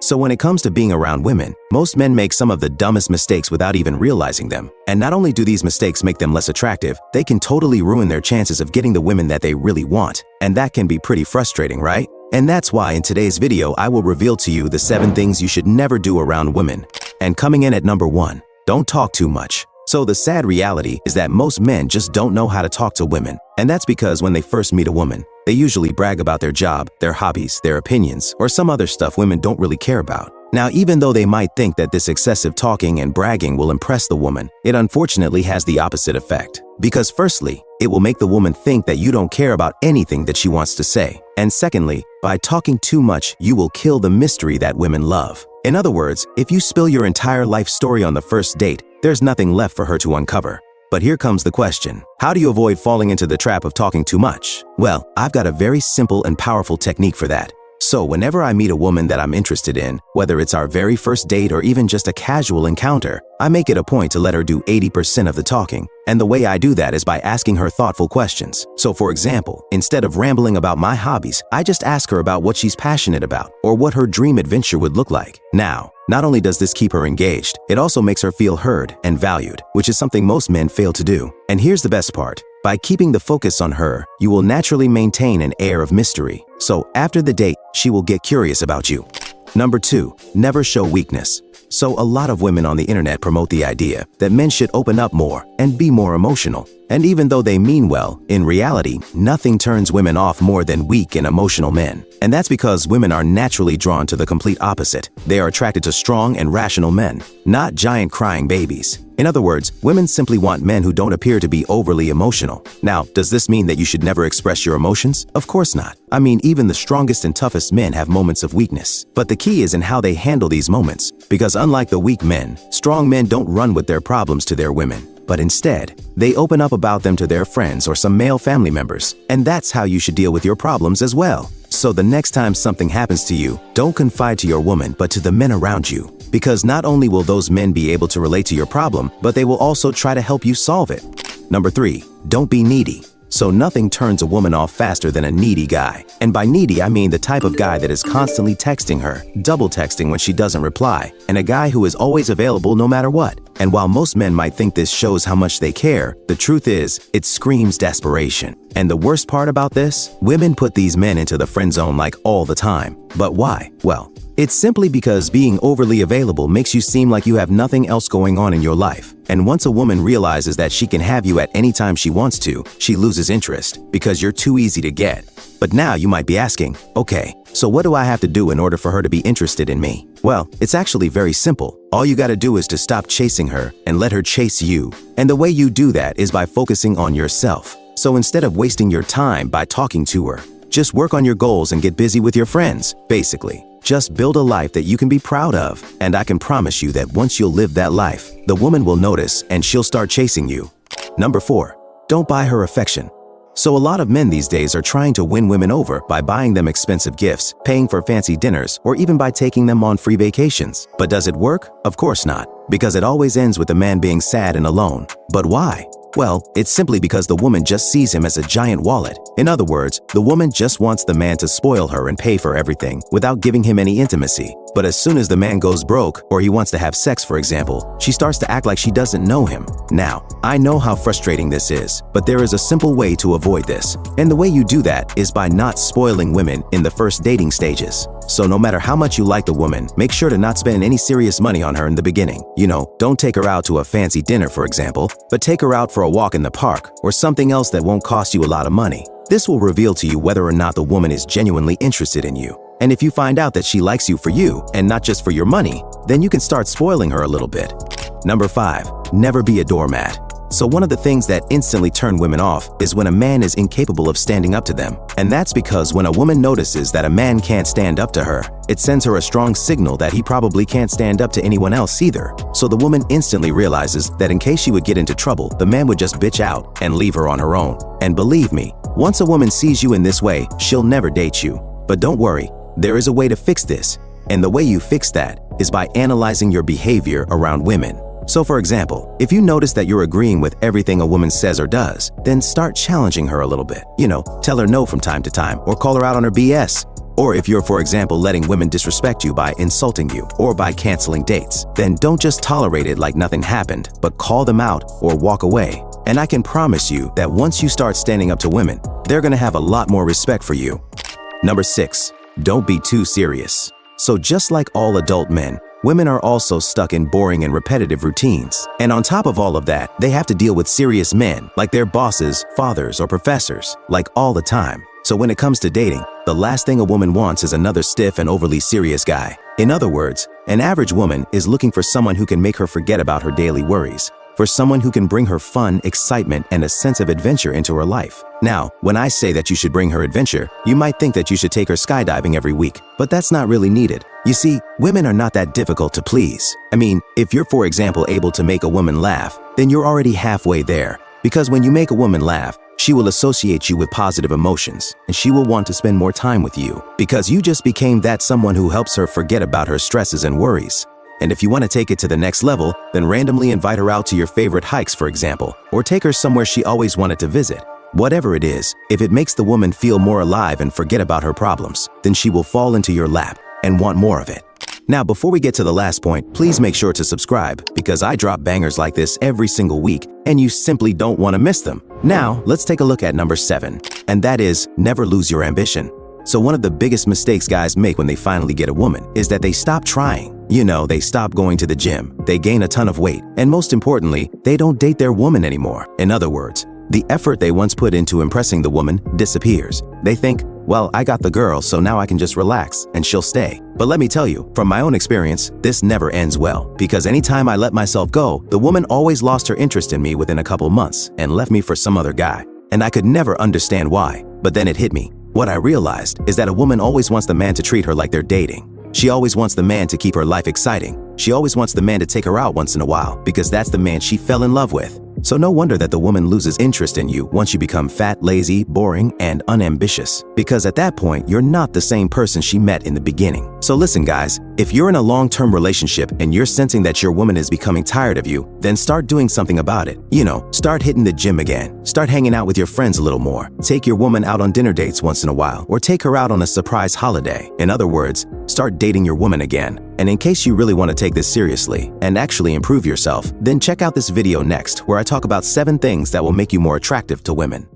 So when it comes to being around women, most men make some of the dumbest mistakes without even realizing them. And not only do these mistakes make them less attractive, they can totally ruin their chances of getting the women that they really want. And that can be pretty frustrating, right? And that's why in today's video, I will reveal to you the 7 things you should never do around women. And coming in at number 1, don't talk too much. So the sad reality is that most men just don't know how to talk to women. And that's because when they first meet a woman, they usually brag about their job, their hobbies, their opinions, or some other stuff women don't really care about. Now, even though they might think that this excessive talking and bragging will impress the woman, it unfortunately has the opposite effect. Because firstly, it will make the woman think that you don't care about anything that she wants to say. And secondly, by talking too much, you will kill the mystery that women love. In other words, if you spill your entire life story on the first date, there's nothing left for her to uncover. But here comes the question. How do you avoid falling into the trap of talking too much? Well, I've got a very simple and powerful technique for that. So whenever I meet a woman that I'm interested in, whether it's our very first date or even just a casual encounter, I make it a point to let her do 80% of the talking. And the way I do that is by asking her thoughtful questions. So for example, instead of rambling about my hobbies, I just ask her about what she's passionate about or what her dream adventure would look like. Now, not only does this keep her engaged, it also makes her feel heard and valued, which is something most men fail to do. And here's the best part. By keeping the focus on her, you will naturally maintain an air of mystery. So after the date, she will get curious about you. Number 2, never show weakness. So a lot of women on the internet promote the idea that men should open up more and be more emotional. And even though they mean well, in reality, nothing turns women off more than weak and emotional men. And that's because women are naturally drawn to the complete opposite. They are attracted to strong and rational men, not giant crying babies. In other words, women simply want men who don't appear to be overly emotional. Now, does this mean that you should never express your emotions? Of course not. I mean, even the strongest and toughest men have moments of weakness. But the key is in how they handle these moments. Because unlike the weak men, strong men don't run with their problems to their women. But instead, they open up about them to their friends or some male family members. And that's how you should deal with your problems as well. So the next time something happens to you, don't confide to your woman, but to the men around you. Because not only will those men be able to relate to your problem, but they will also try to help you solve it. Number 3, don't be needy. So nothing turns a woman off faster than a needy guy. And by needy, I mean the type of guy that is constantly texting her, double texting when she doesn't reply, and a guy who is always available no matter what. And while most men might think this shows how much they care, the truth is, it screams desperation. And the worst part about this, women put these men into the friend zone like all the time. But why? Well, it's simply because being overly available makes you seem like you have nothing else going on in your life. And once a woman realizes that she can have you at any time she wants to, she loses interest because you're too easy to get. But now you might be asking, okay, so what do I have to do in order for her to be interested in me? Well, it's actually very simple. All you gotta do is to stop chasing her and let her chase you. And the way you do that is by focusing on yourself. So instead of wasting your time by talking to her, just work on your goals and get busy with your friends, basically. Just build a life that you can be proud of, and I can promise you that once you'll live that life, the woman will notice and she'll start chasing you. Number 4, don't buy her affection. So a lot of men these days are trying to win women over by buying them expensive gifts, paying for fancy dinners, or even by taking them on free vacations. But does it work? Of course not, because it always ends with the man being sad and alone. But why? Well, it's simply because the woman just sees him as a giant wallet. In other words, the woman just wants the man to spoil her and pay for everything without giving him any intimacy. But as soon as the man goes broke, or he wants to have sex, for example, she starts to act like she doesn't know him. Now, I know how frustrating this is, but there is a simple way to avoid this. And the way you do that is by not spoiling women in the first dating stages. So no matter how much you like the woman, make sure to not spend any serious money on her in the beginning. You know, don't take her out to a fancy dinner, for example, but take her out for a walk in the park or something else that won't cost you a lot of money. This will reveal to you whether or not the woman is genuinely interested in you. And if you find out that she likes you for you and not just for your money, then you can start spoiling her a little bit. Number 5, never be a doormat. So one of the things that instantly turn women off is when a man is incapable of standing up to them. And that's because when a woman notices that a man can't stand up to her, it sends her a strong signal that he probably can't stand up to anyone else either. So the woman instantly realizes that in case she would get into trouble, the man would just bitch out and leave her on her own. And believe me, once a woman sees you in this way, she'll never date you. But don't worry, there is a way to fix this. And the way you fix that is by analyzing your behavior around women. So for example, if you notice that you're agreeing with everything a woman says or does, then start challenging her a little bit. You know, tell her no from time to time or call her out on her BS. Or if you're, for example, letting women disrespect you by insulting you or by canceling dates, then don't just tolerate it like nothing happened, but call them out or walk away. And I can promise you that once you start standing up to women, they're gonna have a lot more respect for you. Number 6, don't be too serious. So just like all adult men, women are also stuck in boring and repetitive routines. And on top of all of that, they have to deal with serious men, like their bosses, fathers, or professors, like all the time. So when it comes to dating, the last thing a woman wants is another stiff and overly serious guy. In other words, an average woman is looking for someone who can make her forget about her daily worries, for someone who can bring her fun, excitement, and a sense of adventure into her life. Now, when I say that you should bring her adventure, you might think that you should take her skydiving every week, but that's not really needed. You see, women are not that difficult to please. I mean, if you're, for example, able to make a woman laugh, then you're already halfway there. Because when you make a woman laugh, she will associate you with positive emotions, and she will want to spend more time with you, because you just became that someone who helps her forget about her stresses and worries. And if you want to take it to the next level, then randomly invite her out to your favorite hikes, for example, or take her somewhere she always wanted to visit. Whatever it is, if it makes the woman feel more alive and forget about her problems, then she will fall into your lap and want more of it. Now, before we get to the last point, please make sure to subscribe, because I drop bangers like this every single week, and you simply don't want to miss them. Now, let's take a look at number 7, and that is never lose your ambition. So one of the biggest mistakes guys make when they finally get a woman is that they stop trying. You know, they stop going to the gym, they gain a ton of weight, and most importantly, they don't date their woman anymore. In other words, the effort they once put into impressing the woman disappears. They think, well, I got the girl, so now I can just relax and she'll stay. But let me tell you, from my own experience, this never ends well, because anytime I let myself go, the woman always lost her interest in me within a couple months and left me for some other guy. And I could never understand why, but then it hit me. What I realized is that a woman always wants the man to treat her like they're dating. She always wants the man to keep her life exciting. She always wants the man to take her out once in a while, because that's the man she fell in love with. So no wonder that the woman loses interest in you once you become fat, lazy, boring, and unambitious. Because at that point, you're not the same person she met in the beginning. So listen guys, if you're in a long-term relationship and you're sensing that your woman is becoming tired of you, then start doing something about it. You know, start hitting the gym again. Start hanging out with your friends a little more. Take your woman out on dinner dates once in a while, or take her out on a surprise holiday. In other words, start dating your woman again. And in case you really want to take this seriously and actually improve yourself, then check out this video next, where I talk about 7 things that will make you more attractive to women.